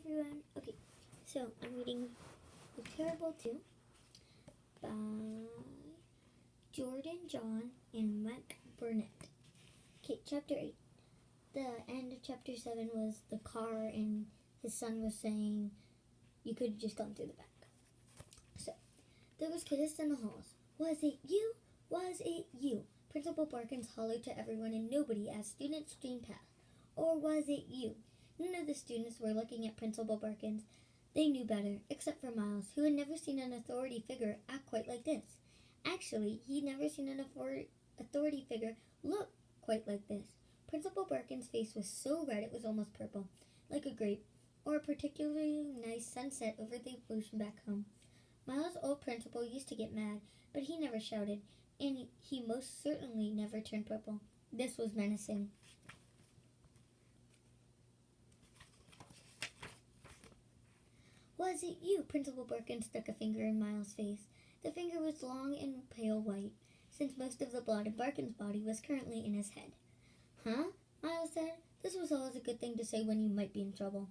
everyone. Okay, so I'm reading The Parable 2 by Jordan John and Mike Burnett. Okay, chapter 8. The end of chapter 7 was the car, and his son was saying you could have just gone through the back. So, there was chaos in the halls. Was it you? Was it you? Principal Barkins hollered to everyone and nobody as students streamed past. Or was it you? None of the students were looking at Principal Barkins. They knew better, except for Miles, who had never seen an authority figure act quite like this. Actually, he'd never seen an authority figure look quite like this. Principal Barkins' face was so red it was almost purple, like a grape, or a particularly nice sunset over the ocean back home. Miles' old principal used to get mad, but he never shouted, and he most certainly never turned purple. This was menacing. Was it you? Principal Barkins stuck a finger in Miles' face. The finger was long and pale white, since most of the blood in Barkins' body was currently in his head. Huh? Miles said. This was always a good thing to say when you might be in trouble.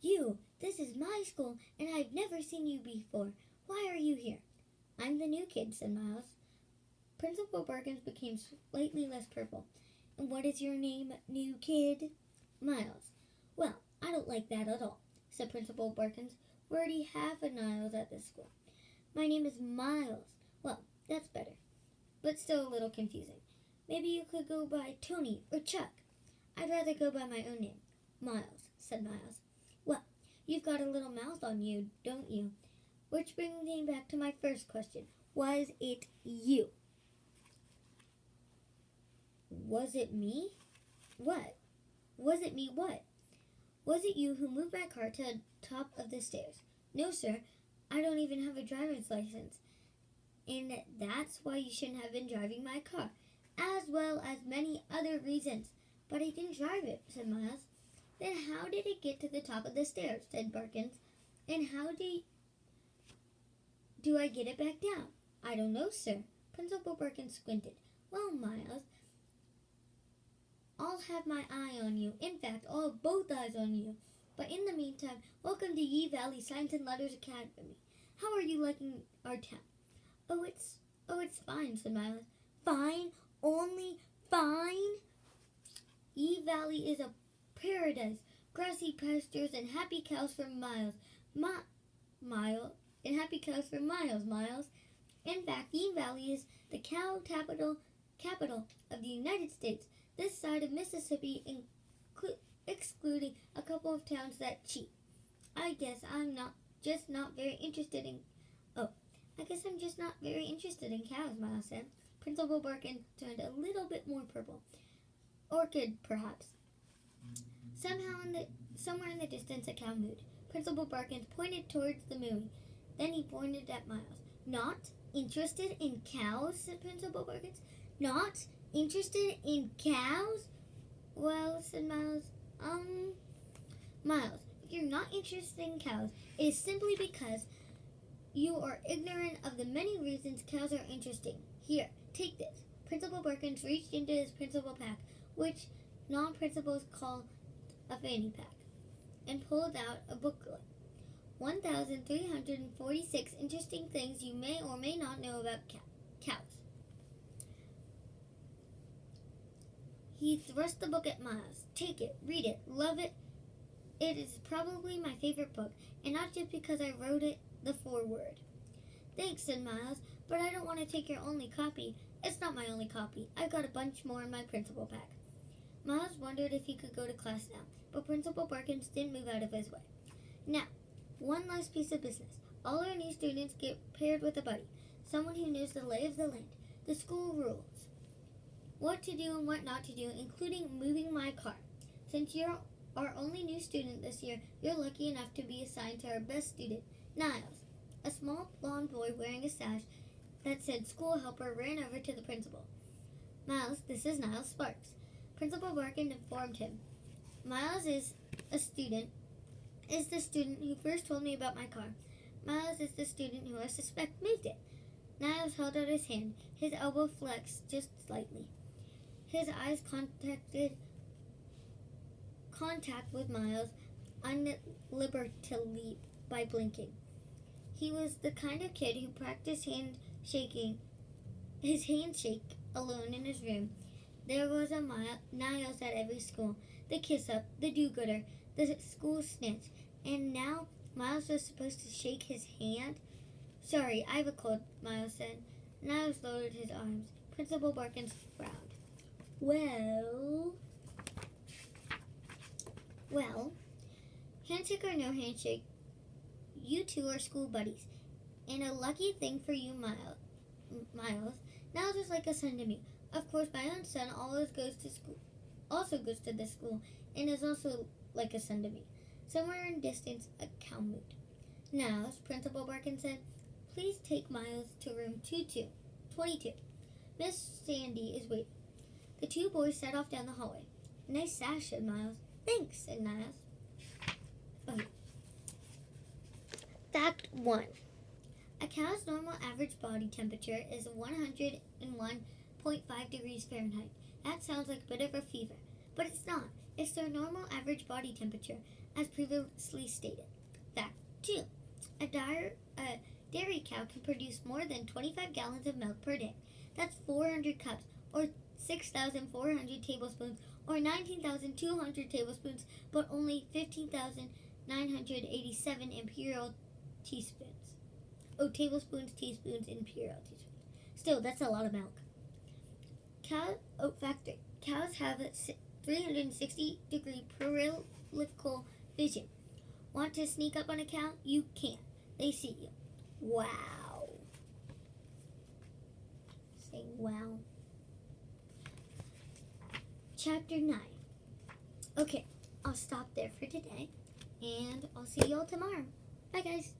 You! This is my school, and I've never seen you before. Why are you here? I'm the new kid, said Miles. Principal Barkins became slightly less purple. And what is your name, new kid? Miles. Well, I don't like that at all, said Principal Barkins. We already have a Niles at this school. My name is Miles. Well, that's better, but still a little confusing. Maybe you could go by Tony or Chuck. I'd rather go by my own name. Miles, said Miles. Well, you've got a little mouth on you, don't you? Which brings me back to my first question. Was it you? Was it me? What? Was it me what? Was it you who moved my car to the top of the stairs? No, sir. I don't even have a driver's license. And that's why you shouldn't have been driving my car, as well as many other reasons. But I didn't drive it, said Miles. Then how did it get to the top of the stairs, said Barkins. And how do I get it back down? I don't know, sir. Principal Barkins squinted. Well, Miles, I'll have my eye on you. In fact, I'll have both eyes on you. But in the meantime, welcome to Ye Valley Science and Letters Academy. How are you liking our town? Oh, it's fine, said Miles. Fine? Only fine? Ye Valley is a paradise. Grassy pastures and happy cows for miles. And happy cows for miles, Miles. In fact, Ye Valley is the cow capital of the United States. This side of Mississippi, excluding a couple of towns that cheat. I guess I'm just not very interested in cows, Miles said. Principal Barkins turned a little bit more purple. Orchid, perhaps. Somewhere in the distance, a cow mooed. Principal Barkins pointed towards the mooing. Then he pointed at Miles. Not interested in cows, said Principal Barkins. Not interested in cows? Well, said Miles, Miles, if you're not interested in cows, it is simply because you are ignorant of the many reasons cows are interesting. Here, take this. Principal Barkins reached into his principal pack, which non-principals call a fanny pack, and pulled out a booklet. 1,346 interesting things you may or may not know about cows. He thrust the book at Miles. Take it, read it, love it. It is probably my favorite book, and not just because I wrote it, the foreword. Thanks, said Miles, but I don't want to take your only copy. It's not my only copy. I've got a bunch more in my principal pack. Miles wondered if he could go to class now, but Principal Barkins didn't move out of his way. Now, one last piece of business. All our new students get paired with a buddy, someone who knows the lay of the land, the school rules, what to do and what not to do, including moving my car. Since you're our only new student this year, you're lucky enough to be assigned to our best student, Niles. A small blonde boy wearing a sash that said school helper ran over to the principal. Miles, this is Niles Sparks. Principal Barkins informed him. Miles is the student who first told me about my car. Miles is the student who I suspect moved it. Niles held out his hand. His elbow flexed just slightly. His eyes contact with Miles, unlibertally by blinking. He was the kind of kid who practiced his handshake alone in his room. There was a Niles at every school. The kiss-up, the do-gooder, the school snitch. And now Miles was supposed to shake his hand? Sorry, I have a cold, Miles said. Niles lowered his arms. Principal Barkins frowned. Well, handshake or no handshake, you two are school buddies. And a lucky thing for you, Miles, Niles is like a son to me. Of course, my own son also goes to this school, and is also like a son to me. Somewhere in distance, a cow mooed. Niles, Principal Barkins said, please take Miles to room 22. Miss Sandy is waiting. The two boys set off down the hallway. Nice sash, said Miles. Thanks, said Niles. Okay. Fact 1. A cow's normal average body temperature is 101.5 degrees Fahrenheit. That sounds like a bit of a fever, but it's not. It's their normal average body temperature, as previously stated. Fact 2. A dairy cow can produce more than 25 gallons of milk per day. That's 400 cups, or 6,400 tablespoons, or 19,200 tablespoons, but only 15,987 imperial teaspoons. Oh, tablespoons, teaspoons, imperial teaspoons. Still, that's a lot of milk. Fact 3. Cows have a 360-degree peripheral vision. Want to sneak up on a cow? You can't. They see you. Wow. Say wow. Chapter 9. Okay, I'll stop there for today, and I'll see you all tomorrow. Bye, guys.